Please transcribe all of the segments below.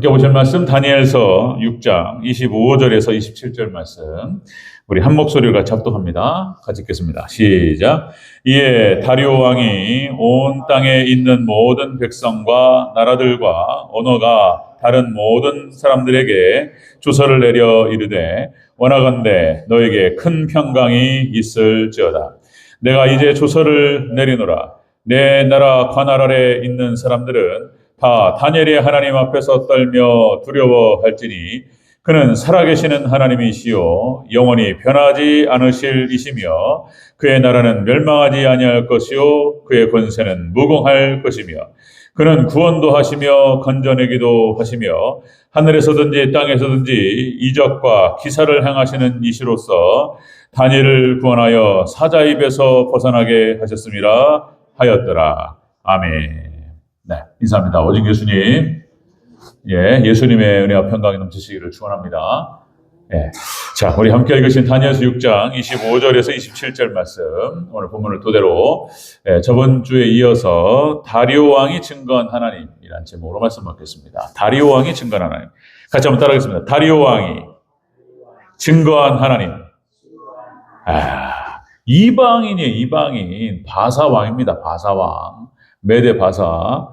함께 보실 말씀 다니엘서 6장 25절에서 27절 말씀 우리 한 목소리로 같이 합독합니다. 같이 읽겠습니다. 시작. 이에 다리오 왕이 온 땅에 있는 모든 백성과 나라들과 언어가 다른 모든 사람들에게 조서를 내려 이르되 원하건대 너에게 큰 평강이 있을지어다. 내가 이제 조서를 내리노라. 내 나라 관할 아래 있는 사람들은 다 다니엘의 하나님 앞에서 떨며 두려워할지니 그는 살아계시는 하나님이시요 영원히 변하지 않으실 이시며 그의 나라는 멸망하지 아니할 것이요 그의 권세는 무궁할 것이며 그는 구원도 하시며 건져내기도 하시며 하늘에서든지 땅에서든지 이적과 기사를 행하시는 이시로서 다니엘을 구원하여 사자 입에서 벗어나게 하셨음이라 하였더라. 아멘. 네, 인사합니다. 오직 예수님. 예수님의 은혜와 평강이 넘치시기를 축원합니다. 자, 우리 함께 읽으신 다니엘서 6장 25절에서 27절 말씀, 오늘 본문을 토대로 저번 주에 이어서 다리오 왕이 증거한 하나님이라는 제목으로 말씀 받겠습니다. 다리오 왕이 증거한 하나님. 같이 한번 따라하겠습니다. 다리오 왕이 증거한 하나님. 이방인이에요, 이방인. 바사 왕입니다, 바사 왕. 메대 바사.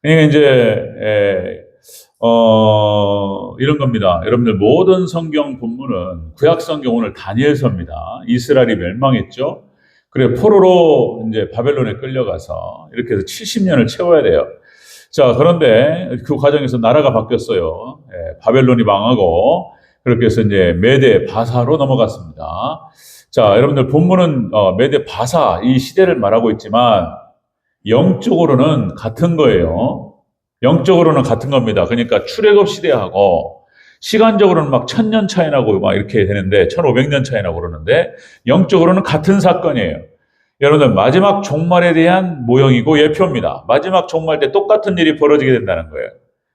그러니까 이제 이런 겁니다. 여러분들 모든 성경 본문은 구약 성경 오늘 다니엘서입니다. 이스라엘이 멸망했죠. 그래 포로로 이제 바벨론에 끌려가서 이렇게 해서 70년을 채워야 돼요. 자, 그런데 그 과정에서 나라가 바뀌었어요. 바벨론이 망하고 그렇게 해서 이제 메대 바사로 넘어갔습니다. 자, 여러분들 본문은 메대 바사 이 시대를 말하고 있지만 영적으로는 같은 거예요. 영적으로는 같은 겁니다. 그러니까 출애굽 시대하고 시간적으로는 막 1000년 차이 나고 막 이렇게 되는데 1500년 차이 나고 그러는데 영적으로는 같은 사건이에요. 여러분들 마지막 종말에 대한 모형이고 예표입니다. 마지막 종말 때 똑같은 일이 벌어지게 된다는 거예요.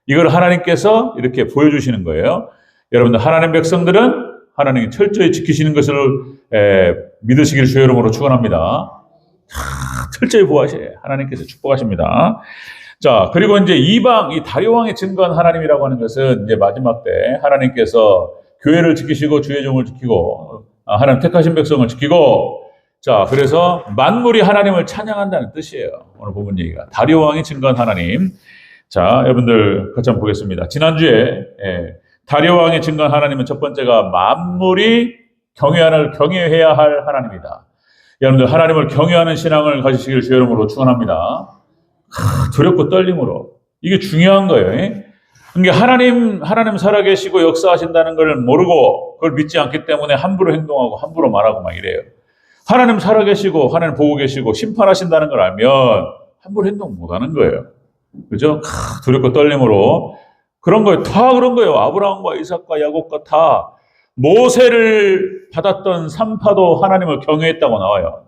이걸 하나님께서 이렇게 보여주시는 거예요. 여러분들 하나님 백성들은 하나님이 철저히 지키시는 것을 믿으시기를 주의 이름으로 축원합니다. 철저히 보호하셔요. 하나님께서 축복하십니다. 자, 그리고 이제 이방, 이 다리오 왕의 증거한 하나님이라고 하는 것은 이제 마지막 때 하나님께서 교회를 지키시고 주의 종을 지키고 하나님 택하신 백성을 지키고 자, 그래서 만물이 하나님을 찬양한다는 뜻이에요. 오늘 본문 얘기가. 다리오 왕이 증거한 하나님. 자, 여러분들 같이 한번 보겠습니다. 지난주에 다리오 왕이 증거한 하나님은 첫 번째가 만물이 경외해야 할 하나님이다. 여러분들 하나님을 경외하는 신앙을 가지시기를 주의 이름으로 축원합니다. 두렵고 떨림으로. 이게 중요한 거예요. 그러니까 하나님 살아계시고 역사하신다는 걸 모르고 그걸 믿지 않기 때문에 함부로 행동하고 함부로 말하고 막 이래요. 하나님 살아계시고 하나님 보고 계시고 심판하신다는 걸 알면 함부로 행동 못하는 거예요. 그죠? 두렵고 떨림으로. 그런 거예요. 다 그런 거예요. 아브라함과 이삭과 야곱과 다 모세를 받았던 산파도 하나님을 경외했다고 나와요.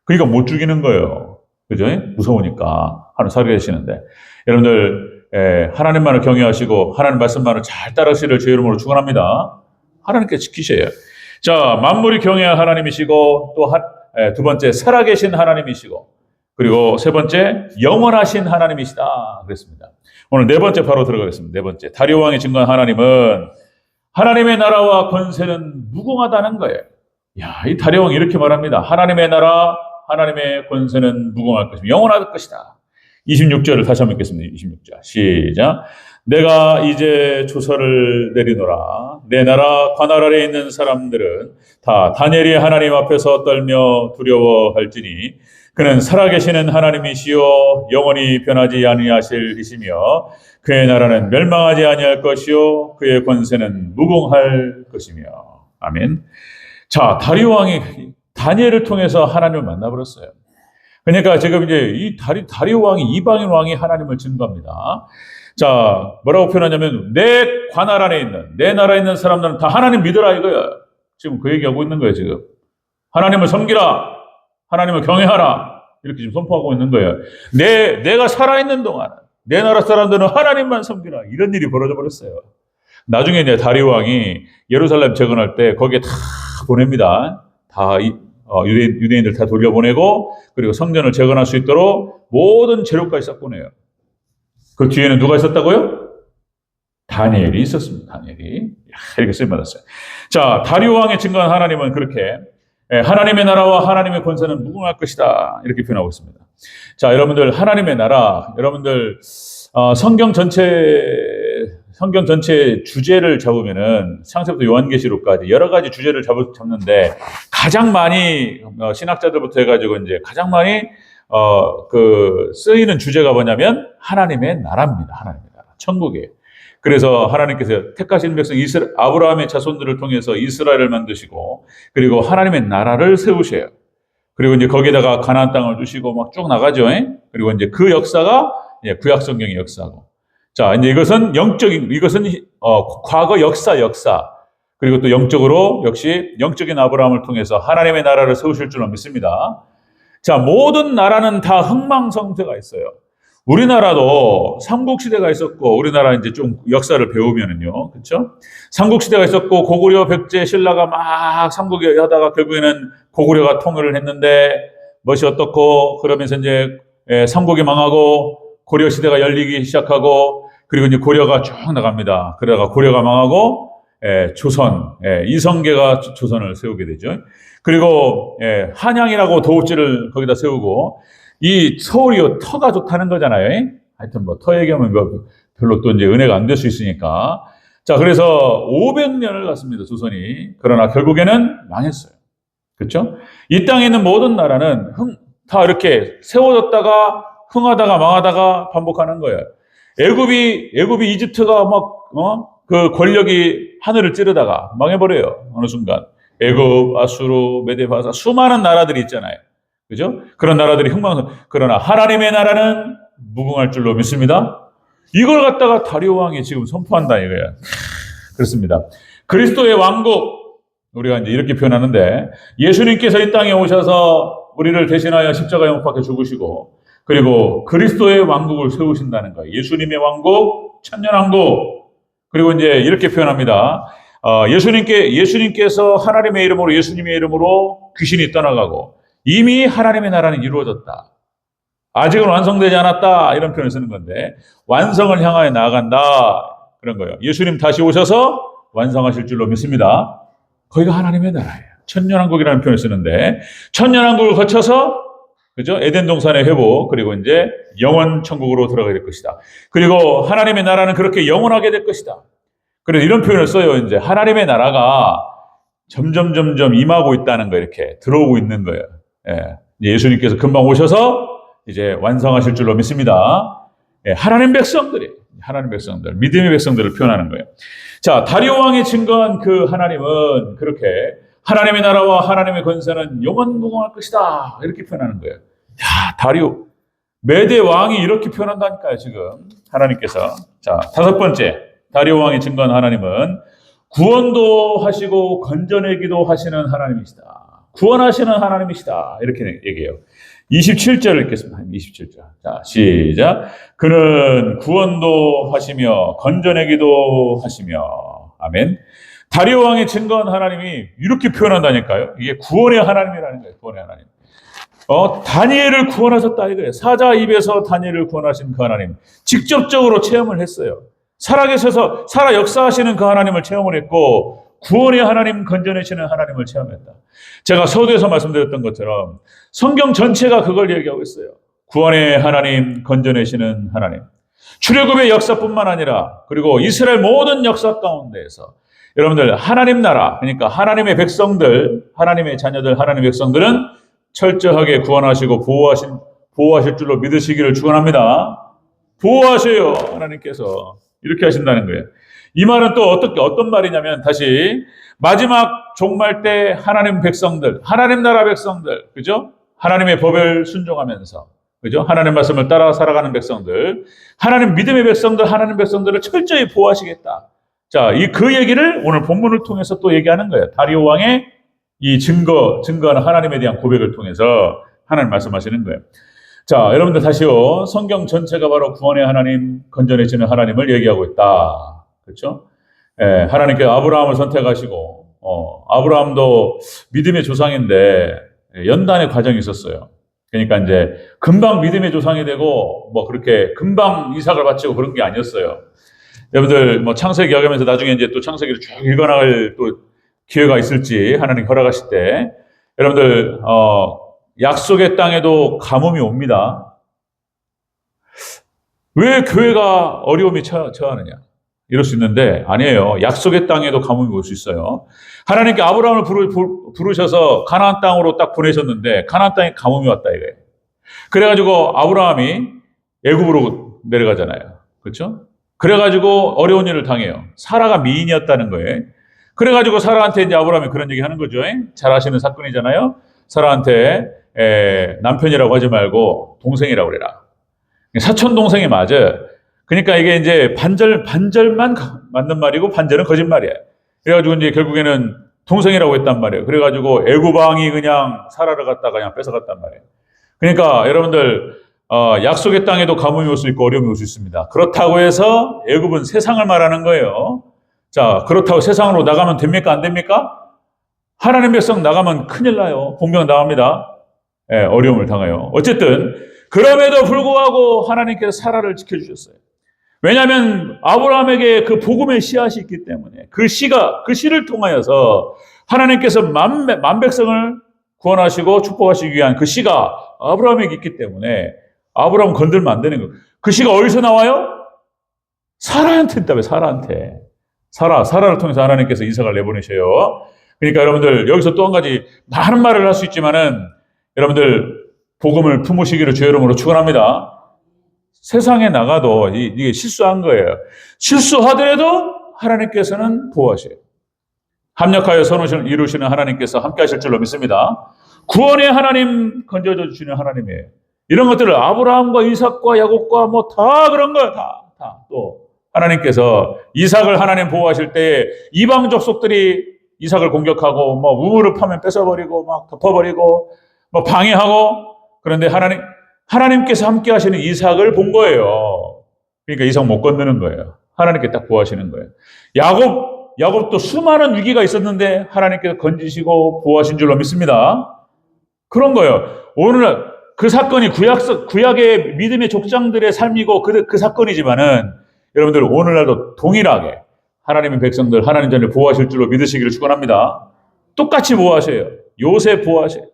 그러니까 못 죽이는 거예요. 그죠? 무서우니까. 하나님 살아계시는데. 여러분들, 하나님만을 경외하시고, 하나님 말씀만을 잘 따르시기를 주의 이름으로 축원합니다. 하나님께 지키셔야 해요. 자, 만물이 경외할 하나님이시고, 또 두 번째, 살아계신 하나님이시고, 그리고 세 번째, 영원하신 하나님이시다. 그랬습니다. 오늘 네 번째 바로 들어가겠습니다. 네 번째. 다리오 왕이 증거한 하나님은 하나님의 나라와 권세는 무궁하다는 거예요. 야, 이 다리오 왕이 이렇게 말합니다. 하나님의 나라, 하나님의 권세는 무궁할 것이며 영원할 것이다. 26절을 다시 한번 읽겠습니다. 26절 시작. 내가 이제 조서를 내리노라. 내 나라 관할 아래 있는 사람들은 다 다니엘의 하나님 앞에서 떨며 두려워할지니 그는 살아계시는 하나님이시요 영원히 변하지 아니하실 이시며 그의 나라는 멸망하지 아니할 것이요 그의 권세는 무궁할 것이며. 아멘. 자, 다리오 왕이 다니엘을 통해서 하나님을 만나버렸어요. 그러니까 지금 이제 이 다리오 왕이 이방인 왕이 하나님을 증거합니다. 자, 뭐라고 표현하냐면 내 관할 안에 있는 내 나라에 있는 사람들은 다 하나님 믿으라 이거야. 지금 그 얘기하고 있는 거예요. 지금 하나님을 섬기라, 하나님을 경외하라 이렇게 지금 선포하고 있는 거예요. 내가 살아있는 동안 내 나라 사람들은 하나님만 섬기라 이런 일이 벌어져 버렸어요. 나중에 이제 다리오 왕이 예루살렘 재건할 때 거기에 다 보냅니다. 다 유대인들 다 돌려보내고 그리고 성전을 재건할 수 있도록 모든 재료까지 싹 보내요. 그 뒤에는 누가 있었다고요? 다니엘이 있었습니다. 다니엘이. 이렇게 쓰임받았어요. 자, 다리오 왕의 증거한 하나님은 그렇게 하나님의 나라와 하나님의 권세는 무궁할 것이다. 이렇게 표현하고 있습니다. 자, 여러분들 하나님의 나라, 여러분들 성경 전체 주제를 잡으면은 창세부터 요한계시록까지 여러 가지 주제를 잡는데 가장 많이 신학자들부터 해가지고 이제 가장 많이 쓰이는 주제가 뭐냐면 하나님의 나라입니다. 하나님의 나라, 천국이에요. 그래서 하나님께서 택하신 백성 아브라함의 자손들을 통해서 이스라엘을 만드시고 그리고 하나님의 나라를 세우셔요. 그리고 이제 거기에다가 가나안 땅을 주시고 막 쭉 나가죠. 그리고 이제 그 역사가 구약 성경의 역사고. 자, 이제 이것은 과거 역사. 그리고 또 영적으로 역시 영적인 아브라함을 통해서 하나님의 나라를 세우실 줄로 믿습니다. 자, 모든 나라는 다 흥망성쇠가 있어요. 우리나라도 삼국시대가 있었고, 우리나라 이제 좀 역사를 배우면은요, 그렇죠? 삼국시대가 있었고, 고구려, 백제, 신라가 막 삼국이 하다가 결국에는 고구려가 통일을 했는데, 멋이 어떻고, 그러면서 이제 삼국이 망하고, 고려 시대가 열리기 시작하고, 그리고 이제 고려가 쭉 나갑니다. 그러다가 고려가 망하고, 조선, 이성계가 조선을 세우게 되죠. 그리고, 한양이라고 도읍지를 거기다 세우고, 이 서울이 터가 좋다는 거잖아요. 하여튼 뭐 터 얘기하면 별로 또 이제 은혜가 안 될 수 있으니까. 자, 그래서 500년을 갔습니다, 조선이. 그러나 결국에는 망했어요. 그렇죠? 이 땅에 있는 모든 나라는 다 이렇게 세워졌다가 흥하다가 망하다가 반복하는 거예요. 애굽이 이집트가 그 권력이 하늘을 찌르다가 망해버려요. 어느 순간. 애굽, 아수르, 메데바사 수많은 나라들이 있잖아요. 그죠? 그런 나라들이 그러나 하나님의 나라는 무궁할 줄로 믿습니다. 이걸 갖다가 다리오 왕이 지금 선포한다 이거예요. 그렇습니다. 그리스도의 왕국, 우리가 이제 이렇게 표현하는데, 예수님께서 이 땅에 오셔서 우리를 대신하여 십자가에 못 박혀 죽으시고, 그리고 그리스도의 왕국을 세우신다는 거예요. 예수님의 왕국, 천년왕국. 그리고 이제 이렇게 표현합니다. 예수님께서 하나님의 이름으로, 예수님의 이름으로 귀신이 떠나가고, 이미 하나님의 나라는 이루어졌다. 아직은 완성되지 않았다. 이런 표현을 쓰는 건데, 완성을 향하여 나아간다. 그런 거예요. 예수님 다시 오셔서 완성하실 줄로 믿습니다. 거기가 하나님의 나라예요. 천년왕국이라는 표현을 쓰는데, 천년왕국을 거쳐서, 그죠? 에덴 동산의 회복, 그리고 이제 영원 천국으로 들어가게 될 것이다. 그리고 하나님의 나라는 그렇게 영원하게 될 것이다. 그래서 이런 표현을 써요. 이제 하나님의 나라가 점점 임하고 있다는 거, 이렇게 들어오고 있는 거예요. 예수님께서 금방 오셔서 이제 완성하실 줄로 믿습니다. 하나님 백성들, 믿음의 백성들을 표현하는 거예요. 자, 다리오 왕이 증거한 그 하나님은 그렇게 하나님의 나라와 하나님의 권세는 영원무궁할 것이다. 이렇게 표현하는 거예요. 야, 다리오, 메대 왕이 이렇게 표현한다니까요, 지금. 하나님께서. 자, 다섯 번째, 다리오 왕이 증거한 하나님은 구원도 하시고 건져내기도 하시는 하나님이시다. 구원하시는 하나님이시다. 이렇게 얘기해요. 27절을 읽겠습니다. 27절. 자, 시작. 그는 구원도 하시며 건져내기도 하시며. 아멘. 다리오 왕의 증거한 하나님이 이렇게 표현한다니까요. 이게 구원의 하나님이라는 거예요. 구원의 하나님. 다니엘을 구원하셨다 이거예요. 사자 입에서 다니엘을 구원하신 그 하나님. 직접적으로 체험을 했어요. 살아계셔서 살아 역사하시는 그 하나님을 체험을 했고, 구원의 하나님, 건져내시는 하나님을 체험했다. 제가 서두에서 말씀드렸던 것처럼 성경 전체가 그걸 얘기하고 있어요. 구원의 하나님, 건져내시는 하나님. 출애굽의 역사뿐만 아니라, 그리고 이스라엘 모든 역사 가운데에서 여러분들 하나님 나라, 그러니까 하나님의 백성들, 하나님의 자녀들, 하나님의 백성들은 철저하게 구원하시고 보호하실 줄로 믿으시기를 축원합니다. 보호하셔요, 하나님께서. 이렇게 하신다는 거예요. 이 말은 또 어떤 말이냐면, 다시 마지막 종말 때 하나님 백성들, 하나님 나라 백성들, 그죠? 하나님의 법을 순종하면서, 그죠? 하나님 말씀을 따라 살아가는 백성들, 하나님 믿음의 백성들, 하나님 백성들을 철저히 보호하시겠다. 자, 그 얘기를 오늘 본문을 통해서 또 얘기하는 거예요. 다리오 왕의 이 증거하는 하나님에 대한 고백을 통해서 하나님 말씀하시는 거예요. 자, 여러분들 다시요. 성경 전체가 바로 구원의 하나님, 건져내시는 하나님을 얘기하고 있다. 그렇죠? 하나님께서 아브라함을 선택하시고, 아브라함도 믿음의 조상인데 연단의 과정이 있었어요. 그러니까 이제 금방 믿음의 조상이 되고 뭐 그렇게 금방 이삭을 바치고 그런 게 아니었어요. 여러분들 뭐 창세기 이야기하면서 나중에 이제 또 창세기를 쭉 읽어나갈 또 기회가 있을지 하나님 허락하실 때 여러분들 약속의 땅에도 가뭄이 옵니다. 왜 교회가 어려움이 처하느냐? 이럴 수 있는데 아니에요. 약속의 땅에도 가뭄이 올 수 있어요. 하나님께 아브라함을 부르셔서 가나안 땅으로 딱 보내셨는데 가나안 땅에 가뭄이 왔다 이거예요. 그래가지고 아브라함이 애굽으로 내려가잖아요. 그렇죠? 그래가지고 어려운 일을 당해요. 사라가 미인이었다는 거예요. 그래가지고 사라한테 이제 아브라함이 그런 얘기 하는 거죠. 잘 아시는 사건이잖아요. 사라한테 남편이라고 하지 말고 동생이라고 그래라. 사촌 동생이 맞아. 그러니까 이게 이제 반절만 맞는 말이고 반절은 거짓말이에요. 그래가지고 이제 결국에는 동생이라고 했단 말이에요. 그래가지고 애굽 왕이 그냥 사라를 갖다가 그냥 뺏어갔단 말이에요. 그러니까 여러분들 약속의 땅에도 가뭄이 올 수 있고 어려움이 올 수 있습니다. 그렇다고 해서 애굽은 세상을 말하는 거예요. 자, 그렇다고 세상으로 나가면 됩니까? 안 됩니까? 하나님 백성 나가면 큰일 나요. 공병 나갑니다. 어려움을 당해요. 어쨌든 그럼에도 불구하고 하나님께서 사라를 지켜주셨어요. 왜냐하면 아브라함에게 그 복음의 씨앗이 있기 때문에 그 씨를 통하여서 하나님께서 만 백성을 구원하시고 축복하시기 위한 그 씨가 아브라함에게 있기 때문에 아브라함 건들면 안 되는 거예요. 그 씨가 어디서 나와요? 사라한테 있다며, 사라한테. 사라를 통해서 하나님께서 이삭을 내보내셔요. 그러니까 여러분들 여기서 또 한 가지 많은 말을 할 수 있지만은 여러분들 복음을 품으시기를 주의 이름으로 축원합니다. 세상에 나가도 이게 실수한 거예요. 실수하더라도 하나님께서는 보호하셔요. 합력하여 선을 이루시는 하나님께서 함께 하실 줄로 믿습니다. 구원의 하나님, 건져줘 주시는 하나님이에요. 이런 것들을 아브라함과 이삭과 야곱과 뭐 다 그런 거예요. 다. 또 하나님께서 이삭을 하나님 보호하실 때 이방 족속들이 이삭을 공격하고 뭐 우물을 파면 뺏어버리고 막 덮어버리고 뭐 방해하고 그런데 하나님께서 함께 하시는 이삭을 본 거예요. 그러니까 이삭 못 건드는 거예요. 하나님께 딱 보호하시는 거예요. 야곱도 수많은 위기가 있었는데 하나님께서 건지시고 보호하신 줄로 믿습니다. 그런 거예요. 오늘날 그 사건이 구약의 믿음의 족장들의 삶이고 그 사건이지만은 여러분들 오늘날도 동일하게 하나님의 백성들 하나님 전에 보호하실 줄로 믿으시기를 축원합니다. 똑같이 보호하셔요. 요셉 보호하셔요.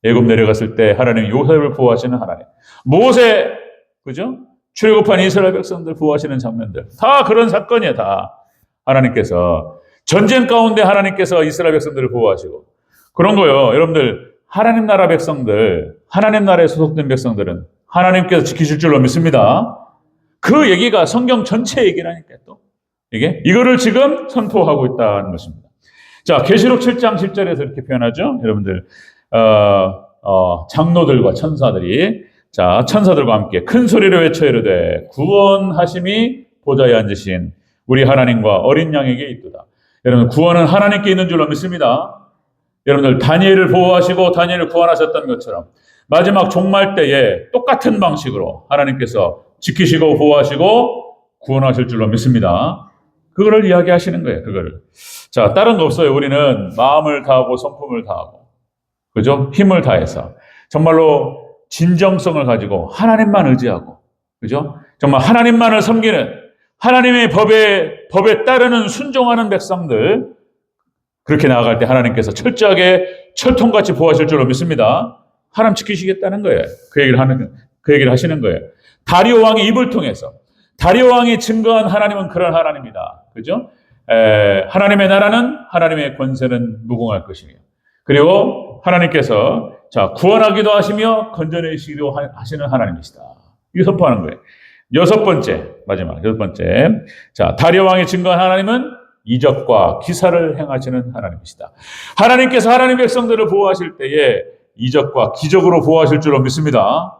애굽 내려갔을 때 하나님 요셉을 보호하시는 하나님. 모세, 그죠? 출애굽한 이스라엘 백성들 보호하시는 장면들. 다 그런 사건이에요, 다. 하나님께서. 전쟁 가운데 하나님께서 이스라엘 백성들을 보호하시고. 그런 거요. 여러분들, 하나님 나라 백성들, 하나님 나라에 소속된 백성들은 하나님께서 지키실 줄로 믿습니다. 그 얘기가 성경 전체 얘기라니까요, 또. 이거를 지금 선포하고 있다는 것입니다. 자, 계시록 7장 10절에서 이렇게 표현하죠. 여러분들, 장로들과 천사들이, 자, 천사들과 함께 큰 소리로 외쳐 이르되 구원하심이 보좌에 앉으신 우리 하나님과 어린 양에게 있도다. 여러분, 구원은 하나님께 있는 줄로 믿습니다. 여러분들, 다니엘을 보호하시고 다니엘을 구원하셨던 것처럼 마지막 종말 때에 똑같은 방식으로 하나님께서 지키시고 보호하시고 구원하실 줄로 믿습니다. 그거를 이야기하시는 거예요, 그거를. 자, 다른 거 없어요. 우리는 마음을 다하고 성품을 다하고, 그죠? 힘을 다해서. 정말로 진정성을 가지고 하나님만 의지하고, 그죠? 정말 하나님만을 섬기는, 하나님의 법에 따르는 순종하는 백성들, 그렇게 나아갈 때 하나님께서 철저하게 철통같이 보호하실 줄로 믿습니다. 하나님 지키시겠다는 거예요. 그 얘기를 하시는 거예요. 다리오 왕의 입을 통해서. 다리오 왕이 증거한 하나님은 그런 하나님이다. 그죠? 하나님의 나라는, 하나님의 권세는 무궁할 것이며. 그리고 하나님께서, 자, 구원하기도 하시며 건져내시기도 하시는 하나님이시다. 이거 선포하는 거예요. 마지막 여섯 번째. 자, 다리오 왕이 증거한 하나님은 이적과 기사를 행하시는 하나님이시다. 하나님께서 하나님 백성들을 보호하실 때에 이적과 기적으로 보호하실 줄로 믿습니다.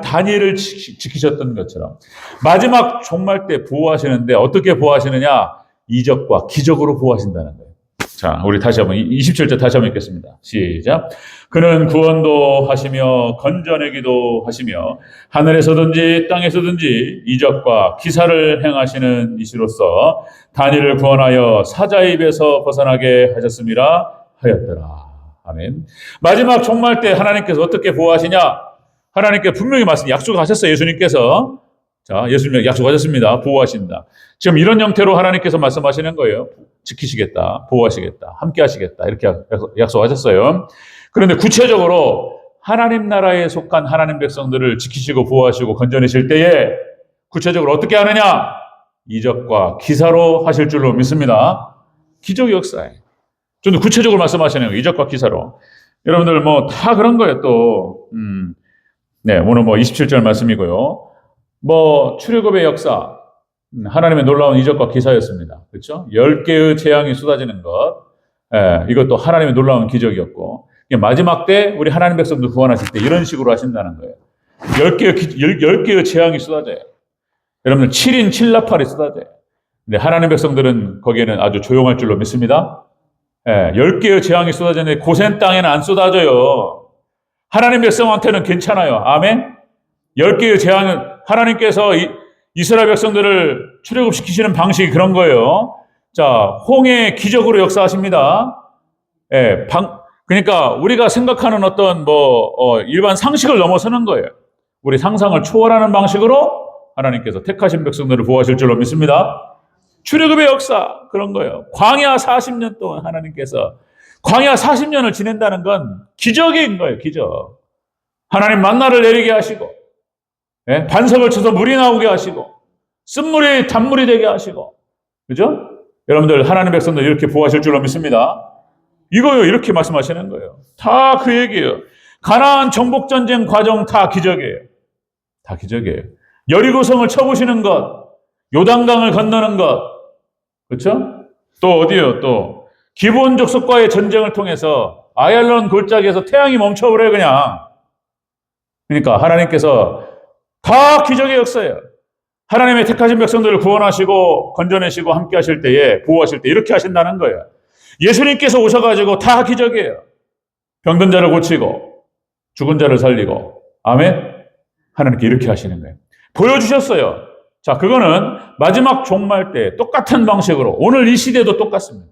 다니엘을 지키셨던 것처럼 마지막 종말 때 보호하시는데 어떻게 보호하시느냐? 이적과 기적으로 보호하신다는 거예요. 자, 우리 다시 한번 27절 다시 한번 읽겠습니다. 시작. 그는 구원도 하시며 건져내기도 하시며 하늘에서든지 땅에서든지 이적과 기사를 행하시는 이시로서 다니엘을 구원하여 사자의 입에서 벗어나게 하셨음이라 하였더라. 아멘. 마지막 종말 때 하나님께서 어떻게 보호하시냐? 하나님께 분명히 약속하셨어요. 예수님께서 자, 예수님 약속하셨습니다. 보호하신다. 지금 이런 형태로 하나님께서 말씀하시는 거예요. 지키시겠다, 보호하시겠다, 함께 하시겠다. 이렇게 약속하셨어요. 그런데 구체적으로 하나님 나라에 속한 하나님 백성들을 지키시고 보호하시고 건져내실 때에 구체적으로 어떻게 하느냐? 이적과 기사로 하실 줄로 믿습니다. 기적 역사에. 좀 더 구체적으로 말씀하시는 거예요. 이적과 기사로. 여러분들 뭐 다 그런 거예요, 또. 네, 오늘 뭐 27절 말씀이고요. 뭐 출애굽의 역사, 하나님의 놀라운 이적과 기사였습니다. 그렇죠? 10개의 재앙이 쏟아지는 것, 이것도 하나님의 놀라운 기적이었고, 마지막 때 우리 하나님 백성들 구원하실 때 이런 식으로 하신다는 거예요. 10개의 재앙이 쏟아져요. 여러분들 7인 7나팔이 쏟아져요. 근데 하나님 백성들은 거기에는 아주 조용할 줄로 믿습니다. 10개의 재앙이 쏟아지는데 고센 땅에는 안 쏟아져요. 하나님 백성한테는 괜찮아요. 아멘? 10개의 재앙은 하나님께서 이스라엘 백성들을 출애굽시키시는 방식이 그런 거예요. 자, 홍해 기적으로 역사하십니다. 그러니까 우리가 생각하는 어떤 일반 상식을 넘어서는 거예요. 우리 상상을 초월하는 방식으로 하나님께서 택하신 백성들을 보호하실 줄로 믿습니다. 출애굽의 역사 그런 거예요. 광야 40년 동안 하나님께서 광야 40년을 지낸다는 건 기적인 거예요. 기적. 하나님 만나를 내리게 하시고 반석을 쳐서 물이 나오게 하시고 쓴물이 단물이 되게 하시고 그죠? 여러분들 하나님 백성들 이렇게 보호하실 줄로 믿습니다. 이거요. 이렇게 말씀하시는 거예요. 다 그 얘기예요. 가나안 정복전쟁 과정 다 기적이에요. 다 기적이에요. 여리고성을 쳐부시는 것, 요단강을 건너는 것, 그렇죠? 또 어디요? 또 기브온 족속과의 전쟁을 통해서 아얄론 골짜기에서 태양이 멈춰버려요, 그냥. 그러니까 하나님께서 다 기적의 역사예요. 하나님의 택하신 백성들을 구원하시고 건져내시고 함께 하실 때에 보호하실 때 이렇게 하신다는 거예요. 예수님께서 오셔가지고 다 기적이에요. 병든 자를 고치고 죽은 자를 살리고 아멘? 하나님께 이렇게 하시는 거예요. 보여주셨어요. 자, 그거는 마지막 종말 때 똑같은 방식으로 오늘 이 시대도 똑같습니다.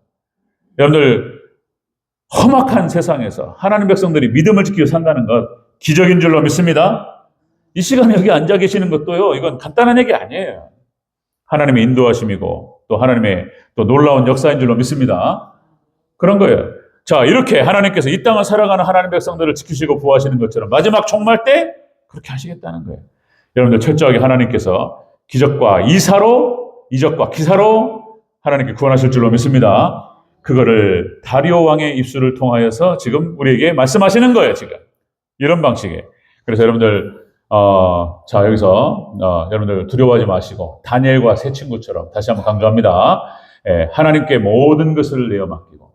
여러분들 험악한 세상에서 하나님 백성들이 믿음을 지키고 산다는 것 기적인 줄로 믿습니다. 이 시간에 여기 앉아 계시는 것도요. 이건 간단한 얘기 아니에요. 하나님의 인도하심이고 또 하나님의 또 놀라운 역사인 줄로 믿습니다. 그런 거예요. 자, 이렇게 하나님께서 이 땅을 살아가는 하나님 백성들을 지키시고 보호하시는 것처럼 마지막 종말 때 그렇게 하시겠다는 거예요. 여러분들 철저하게 하나님께서 기적과 이적과 기사로 하나님께 구원하실 줄로 믿습니다. 그거를 다리오 왕의 입술을 통하여서 지금 우리에게 말씀하시는 거예요, 지금. 이런 방식에. 그래서 여러분들, 자, 여기서, 여러분들 두려워하지 마시고, 다니엘과 세 친구처럼 다시 한번 강조합니다. 하나님께 모든 것을 내어 맡기고,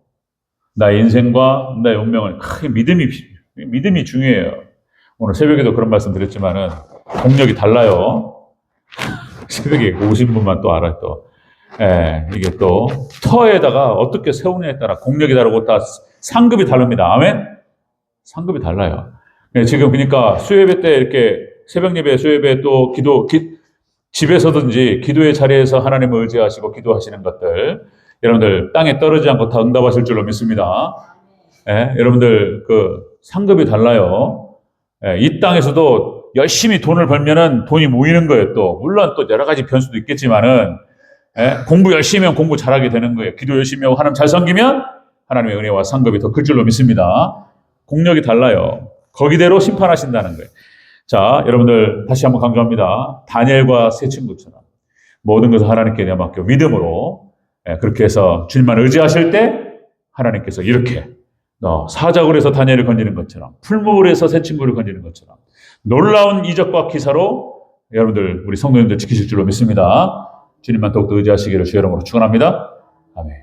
나의 인생과 나의 운명을 크게 믿음이 중요해요. 오늘 새벽에도 그런 말씀 드렸지만은, 공력이 달라요. 새벽에 오신 분만 또 알아요, 또. 이게 또, 터에다가 어떻게 세우느냐에 따라 공력이 다르고 다 상급이 다릅니다. 아멘? 상급이 달라요. 지금 그러니까 수요예배 때 이렇게 새벽 예배, 수요예배 또 집에서든지 기도의 자리에서 하나님을 의지하시고 기도하시는 것들, 여러분들 땅에 떨어지지 않고 다 응답하실 줄로 믿습니다. 여러분들 그 상급이 달라요. 이 땅에서도 열심히 돈을 벌면은 돈이 모이는 거예요, 또. 물론 또 여러 가지 변수도 있겠지만은, 공부 열심히 하면 공부 잘하게 되는 거예요. 기도 열심히 하고 하나님 잘 섬기면 하나님의 은혜와 상급이 더 클 줄로 믿습니다. 공력이 달라요. 거기대로 심판하신다는 거예요. 자, 여러분들 다시 한번 강조합니다. 다니엘과 세 친구처럼 모든 것을 하나님께 내맡겨 믿음으로 그렇게 해서 주님만 의지하실 때 하나님께서 이렇게 사자굴에서 다니엘을 건지는 것처럼 풀무불에서 새 친구를 건지는 것처럼 놀라운 이적과 기사로 여러분들 우리 성도님들 지키실 줄로 믿습니다. 주님만 더욱더 의지하시기를 주의 이름으로 축원합니다. 아멘.